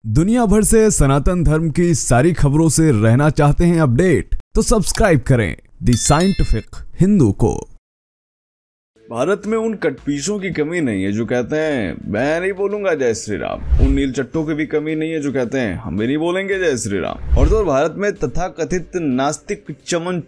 दुनिया भर से सनातन धर्म की सारी खबरों से रहना चाहते हैं अपडेट, तो सब्सक्राइब करें द साइंटिफिक हिंदू को। भारत में उन कटपीसों की कमी नहीं है जो कहते हैं मैं नहीं बोलूंगा जय श्री राम। उन नील चट्टों की भी कमी नहीं है जो कहते हैं हम भी नहीं बोलेंगे जय श्री राम। और तो भारत में तथाकथित नास्तिक चमन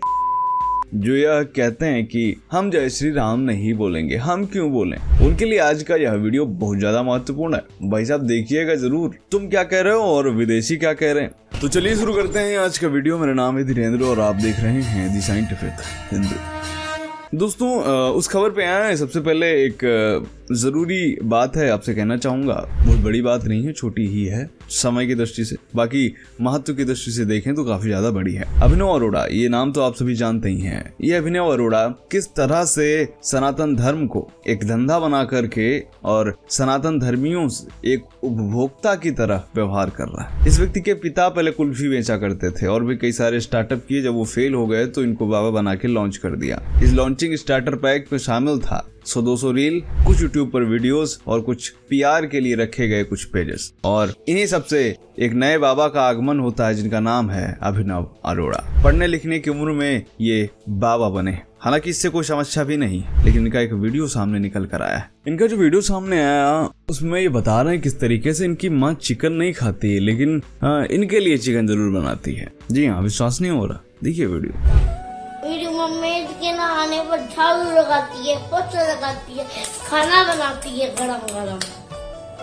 जो यह कहते हैं कि हम जय श्री राम नहीं बोलेंगे, हम क्यों बोलें। उनके लिए आज का यह वीडियो बहुत ज्यादा महत्वपूर्ण है। भाई साहब देखिएगा जरूर तुम क्या कह रहे हो और विदेशी क्या कह रहे हैं। तो चलिए शुरू करते हैं आज का वीडियो। मेरा नाम है धीरेन्द्र और आप देख रहे हैं द साइंटिफिक हिंदू। दोस्तों उस खबर पे आया है। सबसे पहले एक जरूरी बात है आपसे कहना चाहूंगा, बहुत बड़ी बात नहीं है, छोटी ही है समय की दृष्टि से, बाकी महत्व की दृष्टि से देखें तो काफी ज्यादा बड़ी है। अभिनव अरोड़ा, ये नाम तो आप सभी जानते ही हैं। ये अभिनव अरोड़ा किस तरह से सनातन धर्म को एक धंधा बना करके और सनातन धर्मियों से एक उपभोक्ता की तरह व्यवहार कर रहा है। इस व्यक्ति के पिता पहले कुल्फी बेचा करते थे और भी कई सारे स्टार्टअप किए। जब वो फेल हो गए तो इनको बाबा बना के लॉन्च कर दिया। इस लॉन्चिंग स्टार्टर पैक में शामिल था 100-200 रील, कुछ यूट्यूब पर वीडियोस और कुछ पीआर के लिए रखे गए कुछ पेजेस। और इन्हीं सबसे एक नए बाबा का आगमन होता है जिनका नाम है अभिनव अरोड़ा। पढ़ने लिखने की उम्र में ये बाबा बने, हालांकि इससे कोई समस्या भी नहीं, लेकिन इनका एक वीडियो सामने निकल कर आया है। इनका जो वीडियो सामने आया उसमें ये बता रहे हैं किस तरीके से इनकी माँ चिकन नहीं खाती है, लेकिन इनके लिए चिकन जरूर बनाती है। जी हाँ, विश्वास नहीं हो रहा, देखिए वीडियो। मेरी मम्मी के नहाने पर झाड़ू लगाती है, पोछा लगाती है, खाना बनाती है गरम गरम।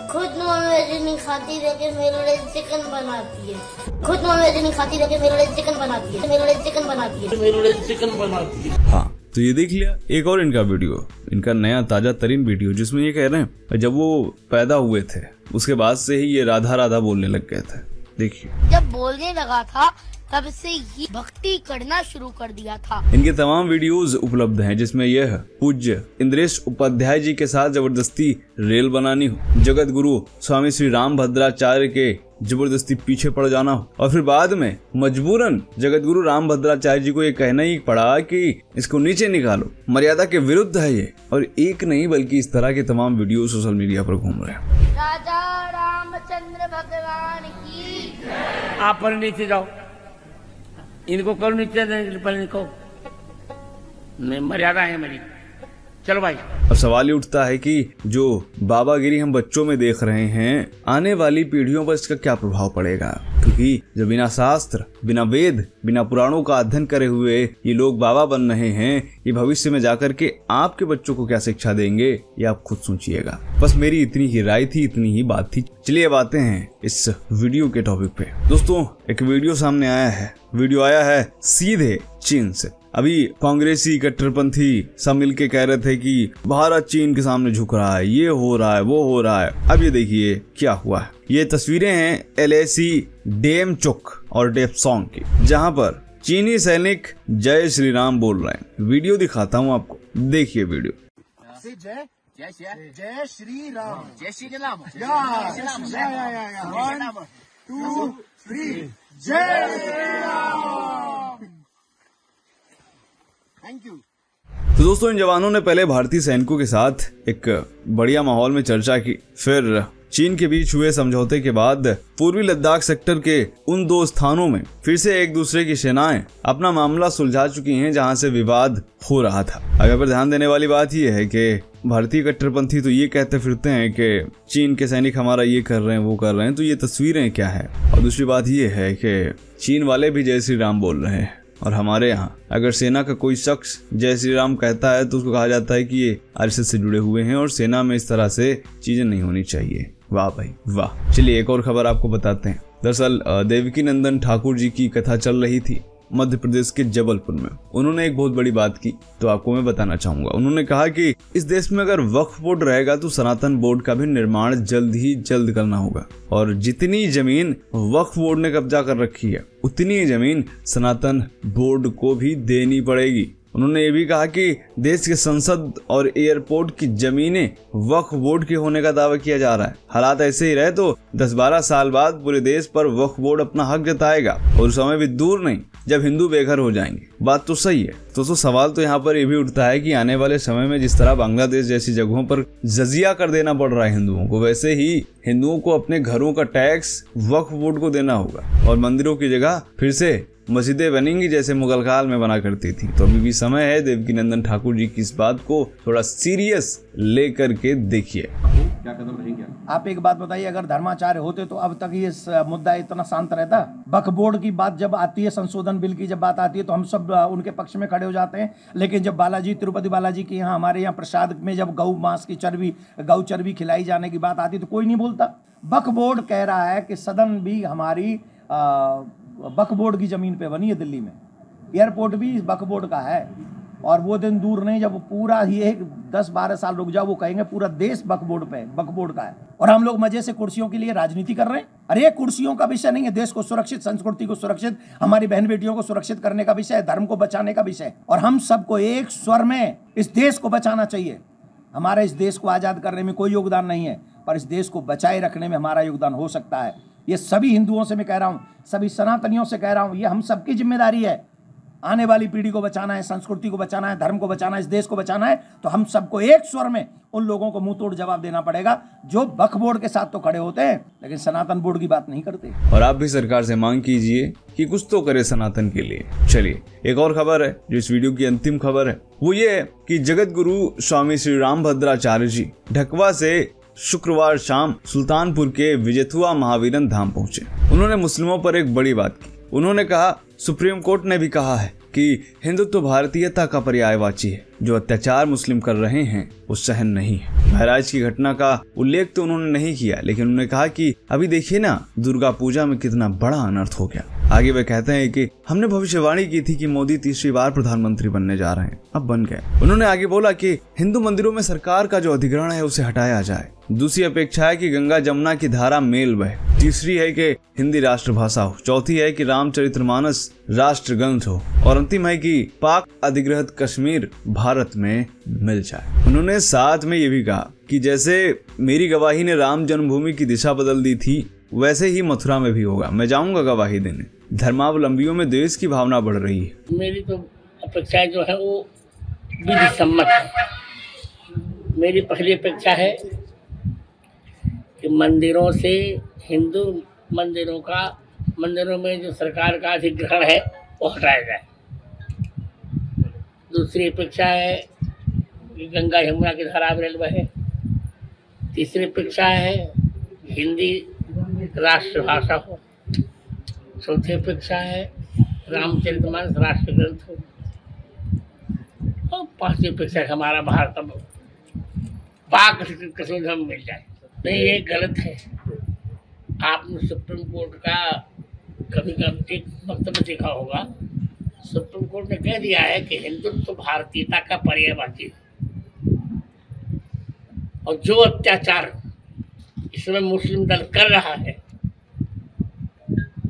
खुद नॉनवेज नहीं खाती लेकिन मेरे लिए चिकन बनाती है। खुद नॉनवेज नहीं खाती लेकिन मेरे लिए चिकन बनाती है। मेरे लिए चिकन बनाती है। मेरे लिए चिकन बनाती है। हाँ, तो ये देख लिया एक और इनका वीडियो, इनका नया ताजा तरीन वीडियो, जिसमें ये कह रहे हैं जब वो पैदा हुए थे उसके बाद से ही ये राधा राधा बोलने लग गए थे। देखिए, जब बोलने लगा था तब से ही भक्ति करना शुरू कर दिया था। इनके तमाम वीडियोस उपलब्ध हैं जिसमें यह पूज्य इंद्रेश उपाध्याय जी के साथ जबरदस्ती रेल बनानी हो, जगत गुरु स्वामी श्री रामभद्राचार्य के जबरदस्ती पीछे पड़ जाना हो, और फिर बाद में मजबूरन जगत गुरु रामभद्राचार्य जी को ये कहना ही पड़ा कि इसको नीचे निकालो, मर्यादा के विरुद्ध है ये। और एक नहीं बल्कि इस तरह के तमाम वीडियो सोशल मीडिया पर घूम रहे हैं। राजा रामचंद्र भगवान की। आप पर नीचे जाओ, इनको करो नीचे, पहले इनको मर्यादा है मेरी। चलो भाई। अब सवाल ये उठता है कि जो बाबागिरी हम बच्चों में देख रहे हैं, आने वाली पीढ़ियों पर इसका क्या प्रभाव पड़ेगा। क्योंकि जो बिना शास्त्र, बिना वेद, बिना पुराणों का अध्ययन करे हुए ये लोग बाबा बन रहे हैं, ये भविष्य में जाकर के आपके बच्चों को क्या शिक्षा देंगे, ये आप खुद सोचिएगा। बस मेरी इतनी ही राय थी, इतनी ही बात थी। चलिए अब आते हैं इस वीडियो के टॉपिक पे। दोस्तों एक वीडियो सामने आया है, वीडियो आया है सीधे चीन से। अभी कांग्रेसी कट्टरपंथी सब मिलके कह रहे थे कि भारत चीन के सामने झुक रहा है, ये हो रहा है, वो हो रहा है। अब ये देखिए क्या हुआ है। ये तस्वीरें हैं LAC डेमचोक और डेपसोंग की, जहां पर चीनी सैनिक जय श्री राम बोल रहे हैं। वीडियो दिखाता हूं आपको, देखिए वीडियो। जय श्री राम, जय श्री राम, 1 2 3 जय श्री राम। Thank you. तो दोस्तों इन जवानों ने पहले भारतीय सैनिकों के साथ एक बढ़िया माहौल में चर्चा की, फिर चीन के बीच हुए समझौते के बाद पूर्वी लद्दाख सेक्टर के उन 2 स्थानों में फिर से एक दूसरे की सेनाएं अपना मामला सुलझा चुकी हैं जहां से विवाद हो रहा था। अब यहाँ पर ध्यान देने वाली बात यह है कि भारतीय कट्टरपंथी तो ये कहते फिरते हैं कि चीन के सैनिक हमारा ये कर रहे हैं, वो कर रहे हैं, तो ये तस्वीरें क्या है। और दूसरी बात ये है कि चीन वाले भी जय श्री राम बोल रहे हैं, और हमारे यहाँ अगर सेना का कोई शख्स जय श्री राम कहता है तो उसको कहा जाता है कि ये आरएसएस से जुड़े हुए हैं और सेना में इस तरह से चीजें नहीं होनी चाहिए। वाह भाई वाह। चलिए एक और खबर आपको बताते हैं। दरअसल देवकी नंदन ठाकुर जी की कथा चल रही थी मध्य प्रदेश के जबलपुर में। उन्होंने एक बहुत बड़ी बात की, तो आपको मैं बताना चाहूंगा। उन्होंने कहा कि इस देश में अगर वक्फ बोर्ड रहेगा तो सनातन बोर्ड का भी निर्माण जल्द ही जल्द करना होगा, और जितनी जमीन वक्फ बोर्ड ने कब्जा कर रखी है उतनी जमीन सनातन बोर्ड को भी देनी पड़ेगी। उन्होंने ये भी कहा कि देश के संसद और एयरपोर्ट की जमीनें वक्फ बोर्ड के होने का दावा किया जा रहा है। हालात ऐसे ही रहे तो 10-12 साल बाद पूरे देश पर वक्फ बोर्ड अपना हक जताएगा और समय भी दूर नहीं जब हिंदू बेघर हो जाएंगे। बात तो सही है। तो सवाल तो यहाँ पर ये भी उठता है कि आने वाले समय में जिस तरह बांग्लादेश जैसी जगहों पर जजिया कर देना पड़ रहा है हिंदुओं को, वैसे ही हिंदुओं को अपने घरों का टैक्स वक्फ बोर्ड को देना होगा और मंदिरों की जगह फिर से मस्जिदें बनेंगी जैसे मुगल काल में बना करती थी। तो अभी भी समय है देवकीनंदन ठाकुर जी की इस बात को थोड़ा सीरियस लेकर के देखिए। क्या कदम रहेंगे? आप एक बात बताइए, अगर धर्माचार्य होते तो अब तक ये मुद्दा इतना शांत रहता? वक्फ बोर्ड की बात जब आती है, संशोधन बिल की जब बात आती है तो हम सब उनके पक्ष में खड़े हो जाते हैं, लेकिन जब तिरुपति बालाजी के यहाँ हमारे यहाँ प्रसाद में जब गौ मांस की गौ चर्बी खिलाई जाने की बात आती है तो कोई नहीं बोलता। वक्फ बोर्ड कह रहा है कि सदन भी हमारी वक्फ बोर्ड की जमीन पे बनी है दिल्ली में, एयरपोर्ट भी वक्फ बोर्ड का है और वो दिन दूर नहीं जब पूरा ही 10-12 साल रुक जाओ वो कहेंगे पूरा देश वक्फ बोर्ड का है और हम लोग मजे से कुर्सियों के लिए राजनीति कर रहे हैं। अरे कुर्सियों का विषय नहीं है, देश को सुरक्षित, संस्कृति को सुरक्षित, हमारी बहन बेटियों को सुरक्षित करने का विषय है, धर्म को बचाने का विषय और हम सबको एक स्वर में इस देश को बचाना चाहिए। हमारे इस देश को आजाद करने में कोई योगदान नहीं है पर इस देश को बचाए रखने में हमारा योगदान हो सकता है। ये सभी हिंदुओं से मैं कह रहा हूँ, सभी सनातनियों से कह रहा हूँ, ये हम सबकी जिम्मेदारी है। आने वाली पीढ़ी को बचाना है, संस्कृति को बचाना है, धर्म को बचाना है, इस देश को बचाना है तो हम सबको एक स्वर में उन लोगों को मुंह तोड़ जवाब देना पड़ेगा जो वक्फ बोर्ड के साथ तो खड़े होते हैं लेकिन सनातन बोर्ड की बात नहीं करते। और आप भी सरकार से मांग कीजिए कि कुछ तो करे सनातन के लिए। चलिए एक और खबर है जो इस वीडियो की अंतिम खबर है, वो ये है कि जगत गुरु स्वामी श्री रामभद्राचार्य जी ढकवा से शुक्रवार शाम सुल्तानपुर के विजयथुआ महावीरन धाम पहुंचे। उन्होंने मुस्लिमों पर एक बड़ी बात की। उन्होंने कहा, सुप्रीम कोर्ट ने भी कहा है कि हिंदुत्व भारतीयता का पर्यायवाची है, जो अत्याचार मुस्लिम कर रहे हैं वो सहन नहीं है। बहराइच की घटना का उल्लेख तो उन्होंने नहीं किया लेकिन उन्होंने कहा कि अभी देखिए ना दुर्गा पूजा में कितना बड़ा अनर्थ हो गया। आगे वे कहते हैं कि हमने भविष्यवाणी की थी कि मोदी तीसरी बार प्रधानमंत्री बनने जा रहे हैं, अब बन गए। उन्होंने आगे बोला कि हिंदू मंदिरों में सरकार का जो अधिग्रहण है उसे हटाया जाए। दूसरी अपेक्षा है कि गंगा जमुना की धारा मेल बहे। तीसरी है कि हिंदी राष्ट्रभाषा हो। चौथी है कि रामचरितमानस राष्ट्र ग्रंथ हो और अंतिम है कि पाक अधिग्रहित कश्मीर भारत में मिल जाए। उन्होंने साथ में ये भी कहा कि जैसे मेरी गवाही ने राम जन्मभूमि की दिशा बदल दी थी वैसे ही मथुरा में भी होगा। मैं जाऊंगा गवाही देने। धर्मावलंबियों में देश की भावना बढ़ रही है। मेरी तो अपेक्षा जो है वो विधि सम्मत है। मेरी पहली अपेक्षा है कि मंदिरों से हिंदू मंदिरों में जो सरकार का अधिग्रहण है वो हटाया जाए। दूसरी अपेक्षा है कि गंगा यमुना की धारा मेल बहे। तीसरी अपेक्षा है हिंदी राष्ट्रभाषा हो। चौथी अपेक्षा है रामचरितमानस राष्ट्र ग्रंथ हो और पांचवी अपेक्षा है हमारा भारत पाक कश्मीर में मिल जाए। नहीं, ये गलत है। आपने सुप्रीम कोर्ट का कभी कभी एक वक्तव्य देखा होगा। सुप्रीम कोर्ट ने कह दिया है कि हिंदुत्व तो भारतीयता का पर्यायवाची है और जो अत्याचार इसमें मुस्लिम दल कर रहा है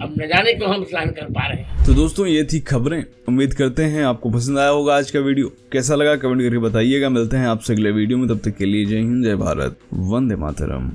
अब न जाने क्यों हम सहन कर पा रहे हैं। तो दोस्तों ये थी खबरें। उम्मीद करते हैं आपको पसंद आया होगा आज का वीडियो। कैसा लगा कमेंट करके बताइएगा। मिलते हैं आपसे अगले वीडियो में, तब तक के लिए जय हिंद, जय भारत, वंदे मातरम।